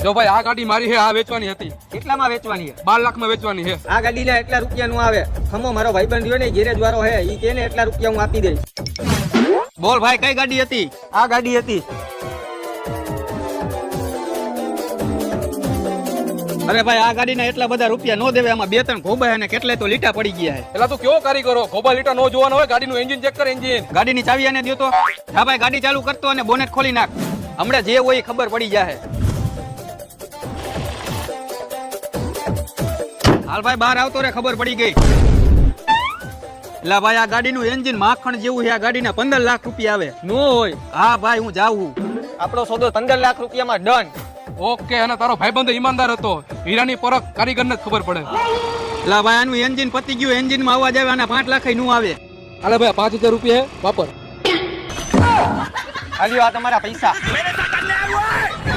જો ભાઈ આ ગાડી મારી છે, આ વેચવાની હતી. કેટલામાં વેચવાની છે? 12 લાખમાં વેચવાની છે. આ ગાડી લે એટલા રૂપિયાનું આવે. ખમો મારો ભાઈબંધ રહ્યો ને ગેરેજ વાળો હે, ઈ કે ને એટલા રૂપિયા હું આપી દઈશ. બોલ ભાઈ કઈ ગાડી હતી? આ ગાડી હતી. અરે ભાઈ આ ગાડીના એટલા બધા રૂપિયા નો દેવે, આમાં 2-3 ખોબા અને કેટલાય તો લીટા પડી ગયા છે. પેલા તું કેવો કારીગરો, ખોબા લીટા નો જોવાનો હોય, ગાડીનું એન્જિન ચેક કર. એન્જિન ગાડીની ચાવી આને દ્યો તો. હા ભાઈ ગાડી ચાલુ કરતો અને બોનેટ ખોલી નાખ. હમણાં જે હોય એ ખબર પડી જાય. હાલ ભાઈ બહાર આવતો રે, ખબર પડી ગઈ. એટલે ભાઈ આ ગાડીનું એન્જિન માખણ જેવું છે. આ ગાડીના 15 લાખ રૂપિયા આવે. નો હોય. હા ભાઈ હું જાઉં. આપણો સોદો 15 લાખ રૂપિયામાં ડન. ઓકે. અને તારો ભાઈબંધ ઈમાનદાર હતો. હીરાની પરખ કારીગરને જ ખબર પડે. એટલે ભાઈ આનું એન્જિન પતી ગયું, એન્જિનમાં અવાજ આવે અને 5 લાખ નું આવે. હાલે ભાઈ 5000 રૂપિયા વાપર. હાલ્યો આ તમારા પૈસા.